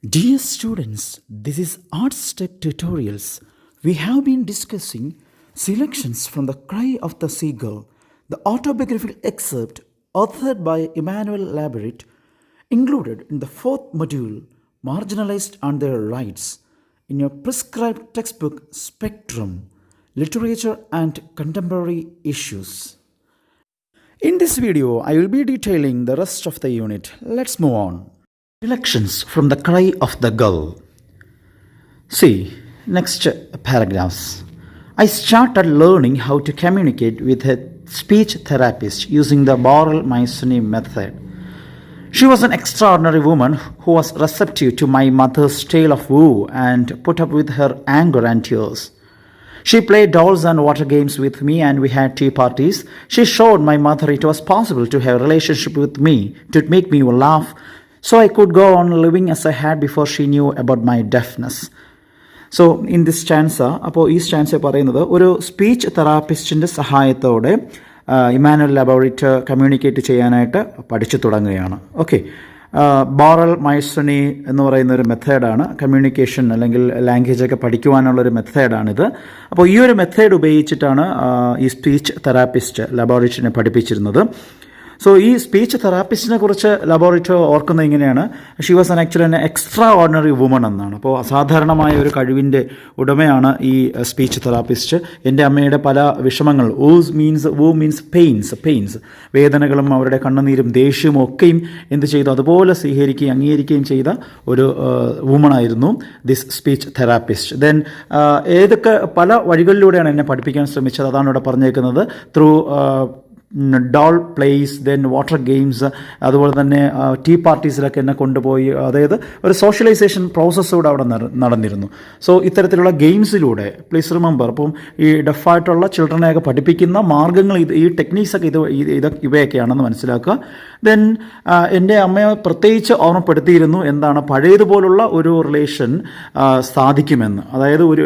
Dear students, this is Art Step Tutorials. We have been discussing selections from The Cry of the Seagull, the autobiographical excerpt authored by Emmanuel Laborit, included in the fourth module, Marginalized and Their Rights, in your prescribed textbook Spectrum, Literature and Contemporary Issues. In this video, I will be detailing the rest of the unit. Let's move on. Selections from The Cry of the Gull. See, next paragraphs. I started learning how to communicate with a speech therapist using the Borel-Masoni method. She was an extraordinary woman who was receptive to my mother's tale of woe and put up with her anger and tears. She played dolls and water games with me, and we had tea parties. She showed my mother it was possible to have a relationship with me, to make me laugh, so I could go on living as I had before she knew about my deafness. So in this stanza, അപ്പോൾ ഈ stanza പറയുന്നത് ഒരു speech തെറാപ്പിസ്റ്റിൻ്റെ സഹായത്തോടെ Emmanuel ലബോറിറ്റ് communicate ചെയ്യാനായിട്ട് പഠിച്ചു തുടങ്ങുകയാണ്. Okay, boreal മൈസണി എന്ന് പറയുന്ന ഒരു മെത്തേഡാണ് കമ്മ്യൂണിക്കേഷൻ അല്ലെങ്കിൽ ലാംഗ്വേജൊക്കെ പഠിക്കുവാനുള്ളൊരു മെത്തേഡാണിത്. അപ്പോൾ ഈ ഒരു മെത്തേഡ് ഉപയോഗിച്ചിട്ടാണ് ഈ സ്പീച്ച് തെറാപ്പിസ്റ്റ് ലബോറിറ്റിനെ പഠിപ്പിച്ചിരുന്നത്. സോ ഈ സ്പീച്ച് തെറാപ്പിസ്റ്റിനെ കുറിച്ച് ലബോറിറ്റോ ഓർക്കുന്നത് ഇങ്ങനെയാണ്: she was actually an extra ordinary woman എന്നാണ്. അപ്പോൾ അസാധാരണമായ ഒരു കഴിവിൻ്റെ ഉടമയാണ് ഈ സ്പീച്ച് തെറാപ്പിസ്റ്റ്. എൻ്റെ അമ്മയുടെ പല വിഷമങ്ങൾ, വൂ മീൻസ് പെയിൻസ്, വേദനകളും അവരുടെ കണ്ണുനീരും ദേഷ്യവും ഒക്കെയും എന്ത് ചെയ്തു, അതുപോലെ സ്വീകരിക്കുകയും അംഗീകരിക്കുകയും ചെയ്ത ഒരു വുമണായിരുന്നു ദിസ് സ്പീച്ച് തെറാപ്പിസ്റ്റ്. ദെൻ ഏതൊക്കെ പല വഴികളിലൂടെയാണ് എന്നെ പഠിപ്പിക്കാൻ ശ്രമിച്ചത്, അതാണ് ഇവിടെ പറഞ്ഞേക്കുന്നത്. Through doll plays, then water games, അതുപോലെ തന്നെ ടീ പാർട്ടീസിലൊക്കെ എന്നെ കൊണ്ടുപോയി, അതായത് ഒരു സോഷ്യലൈസേഷൻ പ്രോസസ്സൂടെ അവിടെ നടന്നിരുന്നു. സോ ഇത്തരത്തിലുള്ള ഗെയിംസിലൂടെ, പ്ലീസ് റിമെമ്പർ, അപ്പം ഈ ഡെഫായിട്ടുള്ള ചിൽഡ്രനെയൊക്കെ പഠിപ്പിക്കുന്ന മാർഗ്ഗങ്ങൾ ഈ ടെക്നീക്സൊക്കെ ഇവയൊക്കെയാണെന്ന് മനസ്സിലാക്കുക. ദെൻ എൻ്റെ അമ്മയെ പ്രത്യേകിച്ച് ഓർമ്മപ്പെടുത്തിയിരുന്നു എന്താണ്, പഴയതുപോലുള്ള ഒരു റിലേഷൻ സാധിക്കുമെന്ന്. അതായത് ഒരു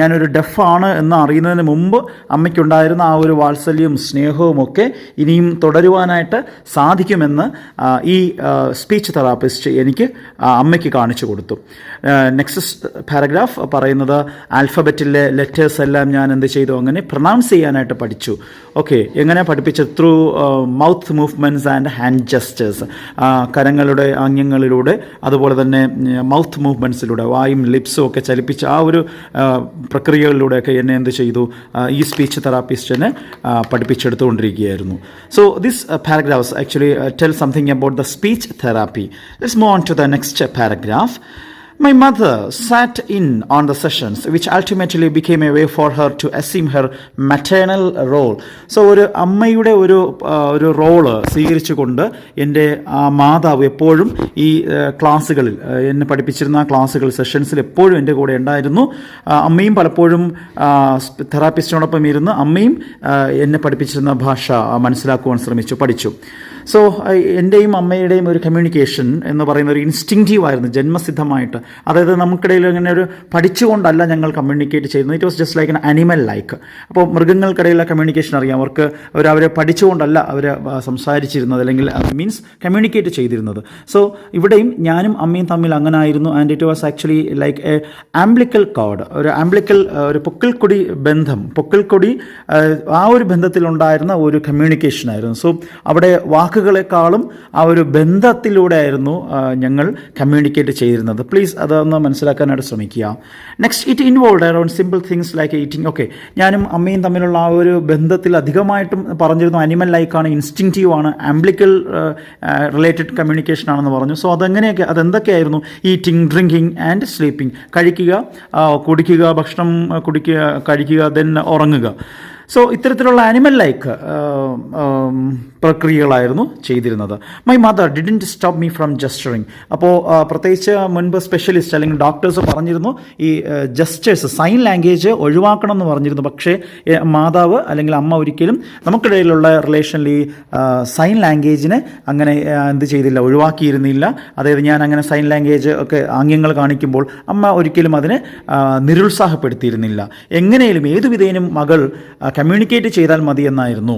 ഞാനൊരു ഡെഫാണ് എന്ന് അറിയുന്നതിന് മുമ്പ് അമ്മയ്ക്കുണ്ടായിരുന്ന ആ ഒരു വാത്സല്യവും സ്നേഹവും ഒക്കെ ഇനിയും തുടരുവാനായിട്ട് സാധിക്കുമെന്ന് ഈ സ്പീച്ച് തെറാപ്പിസ്റ്റ് എനിക്ക് അമ്മയ്ക്ക് കാണിച്ചു കൊടുത്തു. നെക്സ്റ്റ് പാരഗ്രാഫ് പറയുന്നത്, ആൽഫബറ്റിലെ ലെറ്റേഴ്സ് എല്ലാം ഞാൻ എന്ത് ചെയ്തു, അങ്ങനെ പ്രൊനൗൺസ് ചെയ്യാനായിട്ട് പഠിച്ചു. ഓക്കെ, എങ്ങനെ പഠിപ്പിച്ചത്? Through mouth movements and hand gestures, കരങ്ങളുടെ ആംഗ്യങ്ങളിലൂടെ, അതുപോലെ തന്നെ മൗത്ത് മൂവ്മെൻറ്റ്സിലൂടെ, വായും ലിപ്സും ഒക്കെ ചലിപ്പിച്ച ആ ഒരു പ്രക്രിയകളിലൂടെയൊക്കെ എന്നെ എന്ത് ചെയ്തു, ഈ സ്പീച്ച് തെറാപ്പിസ്റ്റിനെ പഠിപ്പിച്ചെടുത്തുകൊണ്ടിരിക്കുകയായിരുന്നു. So this paragraphs actually tell something about the speech therapy. Let's move on to the next paragraph. My mother sat in on the sessions, which ultimately became a way for her to assume her maternal role. So ഒരു അമ്മയുടെ ഒരു role സ്വീകരിച്ചുകൊണ്ട് എൻ്റെ മാതാവ് എപ്പോഴും ഈ ക്ലാസ്സുകളിൽ, എന്നെ പഠിപ്പിച്ചിരുന്ന ക്ലാസ്സുകൾ, സെഷൻസിൽ എപ്പോഴും എൻ്റെ കൂടെ ഉണ്ടായിരുന്നു. അമ്മയും പലപ്പോഴും തെറാപ്പിസ്റ്റിനോടൊപ്പം ഇരുന്ന് അമ്മയും എന്നെ പഠിപ്പിച്ചിരുന്ന ഭാഷ മനസ്സിലാക്കുവാൻ പഠിച്ചു. സോ എൻ്റെയും അമ്മയുടെയും ഒരു കമ്മ്യൂണിക്കേഷൻ എന്ന് പറയുന്ന ഒരു ഇൻസ്റ്റിങ്റ്റീവായിരുന്നു, ജന്മസിദ്ധമായിട്ട്. അതായത് നമുക്കിടയിൽ ഇങ്ങനെ ഒരു പഠിച്ചുകൊണ്ടല്ല ഞങ്ങൾ കമ്മ്യൂണിക്കേറ്റ് ചെയ്യുന്നത്. It was just like an animal like. അപ്പോൾ മൃഗങ്ങൾക്കിടയിലുള്ള കമ്മ്യൂണിക്കേഷൻ അറിയാം, അവരെ പഠിച്ചുകൊണ്ടല്ല അവർ സംസാരിച്ചിരുന്നത്, അല്ലെങ്കിൽ മീൻസ് കമ്മ്യൂണിക്കേറ്റ് ചെയ്തിരുന്നത്. സോ ഇവിടെയും ഞാനും അമ്മയും തമ്മിൽ അങ്ങനെ ആയിരുന്നു. And it was actually like A umbilical code, ഒരു പൊക്കിൾക്കൊടി ബന്ധം, ആ ഒരു ബന്ധത്തിലുണ്ടായിരുന്ന ഒരു കമ്മ്യൂണിക്കേഷനായിരുന്നു. സോ അവിടെ വാക്കുകളെക്കാളും ആ ഒരു ബന്ധത്തിലൂടെ ആയിരുന്നു ഞങ്ങൾ കമ്മ്യൂണിക്കേറ്റ് ചെയ്തിരുന്നത്. പ്ലീസ് അതൊന്ന് മനസ്സിലാക്കാനായിട്ട് ശ്രമിക്കുക. Next, it involve around simple things like eating. Okay, ഞാനും അമ്മയും തമ്മിലുള്ള ആ ഒരു ബന്ധത്തിൽ അധികമായിട്ടും പറഞ്ഞിരുന്നു അനിമൽ ലൈക്കാണ്, ഇൻസ്റ്റിങ്റ്റീവ് ആണ്, ആംബ്ലിക്കൽ റിലേറ്റഡ് കമ്മ്യൂണിക്കേഷൻ ആണെന്ന് പറഞ്ഞു. സോ അതെന്തൊക്കെയായിരുന്നു? Eating, drinking and sleeping. കഴിക്കുക, കുടിക്കുക, ഭക്ഷണം കഴിക്കുക, ദെൻ ഉറങ്ങുക. സോ ഇത്തരത്തിലുള്ള ആനിമൽ ലൈക്ക് പ്രക്രിയകളായിരുന്നു ചെയ്തിരുന്നത്. My mother didn't stop me from gesturing. അപ്പോൾ പ്രത്യേകിച്ച് മുൻപ് സ്പെഷ്യലിസ്റ്റ് അല്ലെങ്കിൽ ഡോക്ടേഴ്സ് പറഞ്ഞിരുന്നു ഈ ജസ്റ്റേഴ്സ്, സൈൻ ലാംഗ്വേജ് ഒഴിവാക്കണം എന്ന് പറഞ്ഞിരുന്നു. പക്ഷേ മാതാവ് അല്ലെങ്കിൽ അമ്മ ഒരിക്കലും നമുക്കിടയിലുള്ള റിലേഷനിൽ ഈ സൈൻ ലാംഗ്വേജിനെ അങ്ങനെ എന്ത് ചെയ്തില്ല, ഒഴിവാക്കിയിരുന്നില്ല. അതായത് ഞാൻ അങ്ങനെ സൈൻ ലാംഗ്വേജ് ഒക്കെ ആംഗ്യങ്ങൾ കാണിക്കുമ്പോൾ അമ്മ ഒരിക്കലും അതിനെ നിരുത്സാഹപ്പെടുത്തിയിരുന്നില്ല. എങ്ങനെയും ഏതു വിധേയനും മകൾ കമ്മ്യൂണിക്കേറ്റ് ചെയ്താൽ മതി എന്നായിരുന്നു.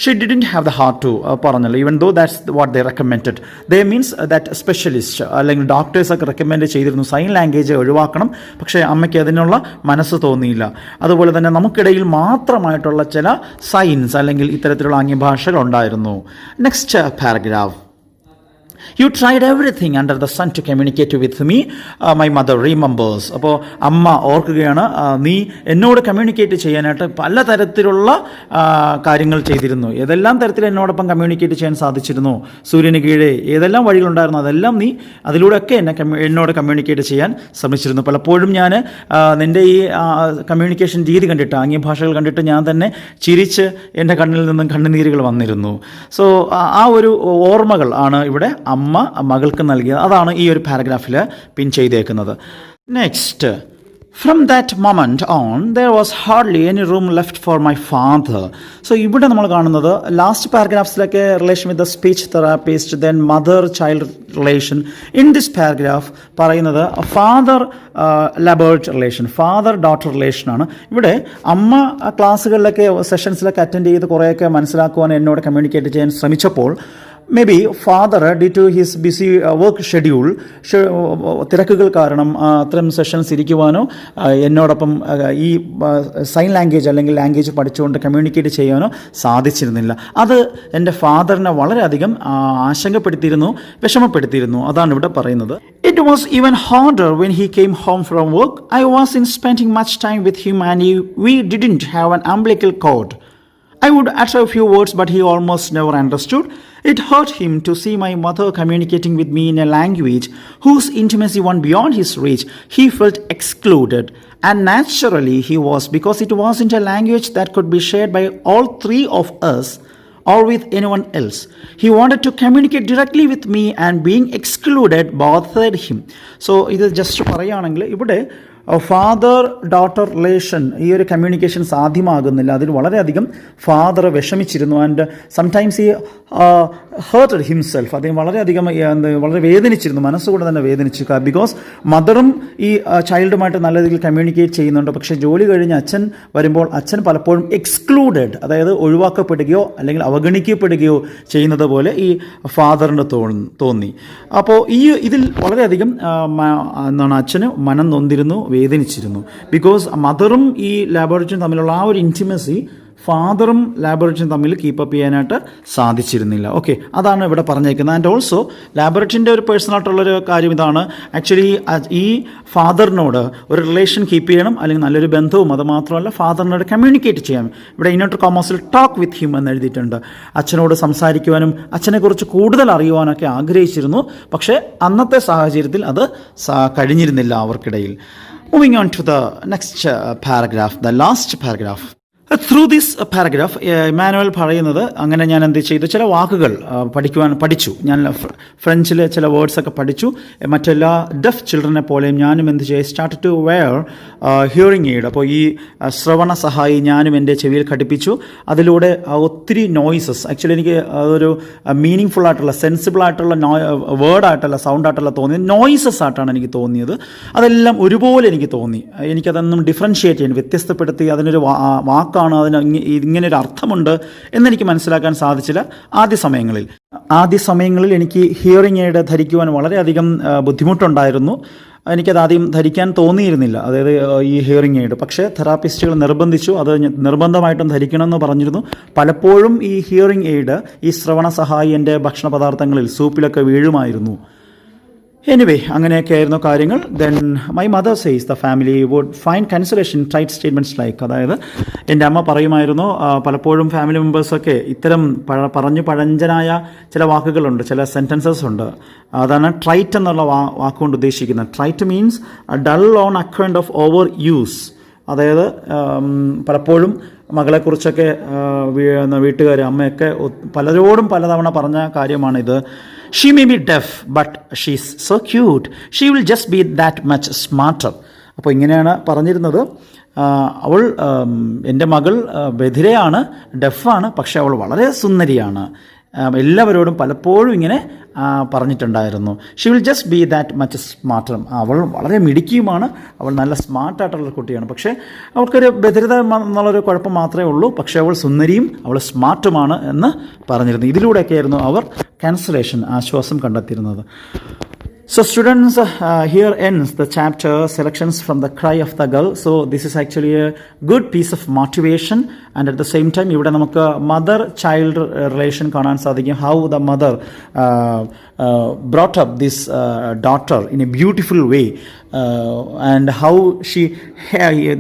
She didn't have the heart to ചെയ്തു പറഞ്ഞല്ലോ. Even though that's what they recommended, they means that specialist അല്ലെങ്കിൽ ഡോക്ടേഴ്സൊക്കെ റെക്കമെൻഡ് ചെയ്തിരുന്നു സൈൻ ലാംഗ്വേജ് ഒഴിവാക്കണം. പക്ഷേ അമ്മയ്ക്ക് അതിനുള്ള മനസ്സ് തോന്നിയില്ല. അതുപോലെ തന്നെ നമുക്കിടയിൽ മാത്രമായിട്ടുള്ള ചില സൈൻസ് അല്ലെങ്കിൽ ഇത്തരത്തിലുള്ള ആംഗ്യഭാഷകൾ ഉണ്ടായിരുന്നു. Next paragraph. You tried everything under the sun to communicate with me, my mother remembers. അപ്പോൾ അമ്മ ഓർക്കുകയാണ്, നീ എന്നോട് കമ്മ്യൂണിക്കേറ്റ് ചെയ്യാനായിട്ട് പലതരത്തിലുള്ള കാര്യങ്ങൾ ചെയ്തിരുന്നു. ഏതെല്ലാം തരത്തിൽ എന്നോടൊപ്പം കമ്മ്യൂണിക്കേറ്റ് ചെയ്യാൻ സാധിച്ചിരുന്നു, സൂര്യന് കീഴേ ഏതെല്ലാം വഴികളുണ്ടായിരുന്നു അതെല്ലാം നീ അതിലൂടെയൊക്കെ എന്നോട് കമ്മ്യൂണിക്കേറ്റ് ചെയ്യാൻ ശ്രമിച്ചിരുന്നു. പലപ്പോഴും ഞാൻ നിൻ്റെ ഈ കമ്മ്യൂണിക്കേഷൻ രീതി കണ്ടിട്ട്, ആംഗ്യഭാഷകൾ കണ്ടിട്ട് ഞാൻ തന്നെ ചിരിച്ച് എൻ്റെ കണ്ണിൽ നിന്നും കണ്ണുനീരുകൾ വന്നിരുന്നു. സോ ആ ഒരു ഓർമ്മകൾ ആണ് ഇവിടെ അമ്മ മകൾക്ക് നൽകിയത്. അതാണ് ഈ ഒരു പാരഗ്രാഫിൽ പിൻ ചെയ്തേക്കുന്നത്. Next. From that moment on, there was hardly any room left for my father. So ഇവിടെ നമ്മൾ കാണുന്നത് ലാസ്റ്റ് പാരഗ്രാഫ്സിലൊക്കെ relation with the speech therapist, then mother child relation. In this paragraph പറയുന്നത് father Laborit relation, father daughter റിലേഷനാണ്. ഇവിടെ അമ്മ ക്ലാസ്സുകളിലൊക്കെ സെഷൻസിലൊക്കെ attend ചെയ്ത് കുറേയൊക്കെ മനസ്സിലാക്കുവാൻ എന്നോട് കമ്മ്യൂണിക്കേറ്റ് ചെയ്യാൻ ശ്രമിച്ചപ്പോൾ maybe father due to his busy work schedule, തിരക്കുകൾ കാരണം അത്തരം സെഷൻസ് ഇരിക്കുവാനോ എന്നോടൊപ്പം ഈ സൈൻ ലാംഗ്വേജ് അല്ലെങ്കിൽ ലാംഗ്വേജ് പഠിച്ചുകൊണ്ട് കമ്മ്യൂണിക്കേറ്റ് ചെയ്യാനോ സാധിച്ചിരുന്നില്ല. അത് എൻ്റെ ഫാദറിനെ വളരെയധികം ആശങ്കപ്പെടുത്തിയിരുന്നു, വിഷമപ്പെടുത്തിയിരുന്നു. അതാണ് ഇവിടെ പറയുന്നത്. It was even harder when he came home from work. I wasn't spending much time with him and we didn't have an umbilical cord. I would utter a few words, but he almost never understood. It hurt him to see my mother communicating with me in a language whose intimacy went beyond his reach. He felt excluded, and naturally he was, because it wasn't a language that could be shared by all three of us or with anyone else. He wanted to communicate directly with me, and being excluded bothered him. So, ഇത് just പറയുകയാണെങ്കിൽ ഇവിടെ father daughter relation, ഈ ഒരു communication സാധ്യമാകുന്നില്ല. അതിൽ വളരെയധികം father വിഷമിച്ചിരുന്നു. And sometimes ഈ ഹേർട്ടഡ് himself, അദ്ദേഹം വളരെയധികം വളരെ വേദനിച്ചിരുന്നു, മനസ്സുകൂടെ തന്നെ വേദനിച്ചു. ബിക്കോസ് മദറും ഈ ചൈൽഡുമായിട്ട് നല്ല രീതിയിൽ കമ്മ്യൂണിക്കേറ്റ് ചെയ്യുന്നുണ്ട്. പക്ഷേ ജോലി കഴിഞ്ഞ് അച്ഛൻ വരുമ്പോൾ അച്ഛൻ പലപ്പോഴും എക്സ്ക്ലൂഡഡ്, അതായത് ഒഴിവാക്കപ്പെടുകയോ അല്ലെങ്കിൽ അവഗണിക്കപ്പെടുകയോ ചെയ്യുന്നത് പോലെ ഈ ഫാദറിന് തോന്നി. അപ്പോൾ ഇതിൽ വളരെയധികം എന്താണ് അച്ഛന് മനം നൊന്തിരുന്നു, വേദനിച്ചിരുന്നു. ബിക്കോസ് മദറും ഈ ലാബോറട്ടറിയും തമ്മിലുള്ള ആ ഒരു ഇൻറ്റിമസി ഫാദറും ലാബോറട്ടറിയും തമ്മിൽ കീപ്പപ്പ് ചെയ്യാനായിട്ട് സാധിച്ചിരുന്നില്ല. ഓക്കെ, അതാണ് ഇവിടെ പറഞ്ഞേക്കുന്നത്. ആൻഡ് ഓൾസോ ലാബോറട്ടറിൻ്റെ ഒരു പേഴ്സണലായിട്ടുള്ളൊരു കാര്യം ഇതാണ്. ആക്ച്വലി ഈ ഫാദറിനോട് ഒരു റിലേഷൻ കീപ്പ് ചെയ്യണം, അല്ലെങ്കിൽ നല്ലൊരു ബന്ധവും, അത് മാത്രമല്ല ഫാദറിനോട് കമ്മ്യൂണിക്കേറ്റ് ചെയ്യാം. ഇവിടെ ഇന്നോട്ട് കോമേഴ്സിൽ ടോക്ക് വിത്ത് ഹിം എന്ന് എഴുതിയിട്ടുണ്ട്. അച്ഛനോട് സംസാരിക്കുവാനും അച്ഛനെക്കുറിച്ച് കൂടുതൽ അറിയുവാനൊക്കെ ആഗ്രഹിച്ചിരുന്നു. പക്ഷേ അന്നത്തെ സാഹചര്യത്തിൽ അത് കഴിഞ്ഞിരുന്നില്ല അവർക്കിടയിൽ. Moving on to the next paragraph, the last paragraph. Through this paragraph Emmanuel പറയുന്നത്, അങ്ങനെ ഞാൻ എന്ത് ചെയ്തു, ചില വാക്കുകൾ പഠിച്ചു. ഞാൻ ഫ്രഞ്ചിൽ ചില വേർഡ്സൊക്കെ പഠിച്ചു. മറ്റെല്ലാ ഡെഫ് ചിൽഡ്രനെ പോലെയും ഞാനും എന്ത് ചെയ്യും, start to wear hearing aid. അപ്പോൾ ഈ ശ്രവണ സഹായി ഞാനും എൻ്റെ ചെവിയിൽ ഘടിപ്പിച്ചു. അതിലൂടെ ഒത്തിരി നോയ്സസ്, ആക്ച്വലി എനിക്ക് അതൊരു മീനിങ് ഫുൾ ആയിട്ടുള്ള, സെൻസിബിൾ ആയിട്ടുള്ള വേർഡായിട്ടല്ല, സൗണ്ടായിട്ടല്ല തോന്നിയത്, നോയ്സസ് ആയിട്ടാണ് എനിക്ക് തോന്നിയത്. അതെല്ലാം ഒരുപോലെ എനിക്ക് തോന്നി. എനിക്കതൊന്നും ഡിഫറൻഷിയേറ്റ് ചെയ്യാൻ, വ്യത്യസ്തപ്പെടുത്തി അതിനൊരു വാക്കാണ്, അതിന് ഇങ്ങനൊരു അർത്ഥമുണ്ട് എന്നെനിക്ക് മനസ്സിലാക്കാൻ സാധിച്ചില്ല ആദ്യ സമയങ്ങളിൽ. എനിക്ക് ഹിയറിംഗ് എയ്ഡ് ധരിക്കുവാൻ വളരെയധികം ബുദ്ധിമുട്ടുണ്ടായിരുന്നു. എനിക്കതാദ്യം ധരിക്കാൻ തോന്നിയിരുന്നില്ല, അതായത് ഈ ഹിയറിംഗ് എയ്ഡ്. പക്ഷേ തെറാപ്പിസ്റ്റുകൾ നിർബന്ധിച്ചു, അത് നിർബന്ധമായിട്ടും ധരിക്കണമെന്ന് പറഞ്ഞിരുന്നു. പലപ്പോഴും ഈ ഹിയറിംഗ് എയ്ഡ്, ഈ ശ്രവണ സഹായി എൻ്റെ ഭക്ഷണ പദാർത്ഥങ്ങളിൽ, സൂപ്പിലൊക്കെ വീഴുമായിരുന്നു. എനിവേ, അങ്ങനെയൊക്കെ ആയിരുന്നു കാര്യങ്ങൾ. Then my mother says the family would find consolation trite statements like, അതായത് എൻ്റെ അമ്മ പറയുമായിരുന്നു, പലപ്പോഴും ഫാമിലി മെമ്പേഴ്സൊക്കെ ഇത്തരം പറഞ്ഞു പഴഞ്ചനായ ചില വാക്കുകളുണ്ട്, ചില സെൻറ്റൻസസ് ഉണ്ട്. അതാണ് ട്രൈറ്റ് എന്നുള്ള വാക്കുകൊണ്ട് ഉദ്ദേശിക്കുന്നത്. Trait means dull on account of over use. അതായത് പലപ്പോഴും മകളെക്കുറിച്ചൊക്കെ വീട്ടുകാർ, അമ്മയൊക്കെ പലരോടും പലതവണ പറഞ്ഞ കാര്യമാണിത്. She may be deaf, but she's so cute. She will just be that much smarter. അപ്പോൾ ഇങ്ങനെയാണ് പറഞ്ഞിരുന്നത്. അവൾ, എൻ്റെ മകൾ ബധിരയാണ്, ഡെഫാണ്, പക്ഷെ അവൾ വളരെ സുന്ദരിയാണ്. എല്ലാവരോടും പലപ്പോഴും ഇങ്ങനെ പറഞ്ഞിട്ടുണ്ടായിരുന്നു. She will just be that much smarter. അവൾ വളരെ മിടുക്കിയുമാണ്, അവൾ നല്ല സ്മാർട്ടായിട്ടുള്ള കുട്ടിയാണ്. പക്ഷേ അവൾക്കൊരു ബധിരത എന്നുള്ളൊരു കുഴപ്പം മാത്രമേ ഉള്ളൂ. പക്ഷേ അവൾ സുന്ദരിയും അവൾ സ്മാർട്ടുമാണ് എന്ന് പറഞ്ഞിരുന്നു. ഇതിലൂടെയൊക്കെയായിരുന്നു അവർ കൺസലേഷൻ, ആശ്വാസം കണ്ടെത്തിയിരുന്നത്. So students, here ends the chapter Selections from the Cry of the Gull. So this is actually a good piece of motivation, and at the same time ഇവിടെ നമുക്ക് mother child relation കാണാൻ സാധിക്കും. How the mother brought up this daughter in a beautiful way, and how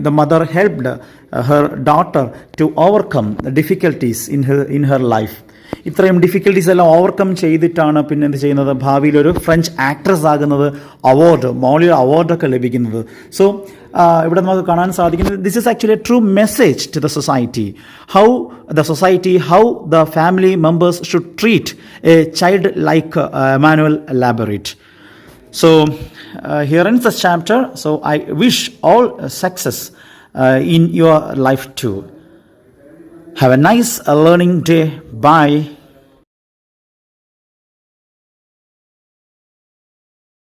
the mother helped her daughter to overcome the difficulties in her life. ഇത്രയും difficulties എല്ലാം overcome ചെയ്തിട്ടാണ് പിന്നെ എന്ത് ചെയ്യുന്നത്, ഭാവിയിൽ ഒരു ഫ്രഞ്ച് ആക്ട്രസ് ആകുന്നത്, മോളിൽ അവാർഡൊക്കെ ലഭിക്കുന്നത്. സോ ഇവിടെ നമുക്ക് കാണാൻ സാധിക്കുന്നത് this is actually a true message to the society, how the family members should treat a child like Emmanuel Laborit. So here ends this chapter. So I wish all success in your life too. Have a nice learning day. Bye.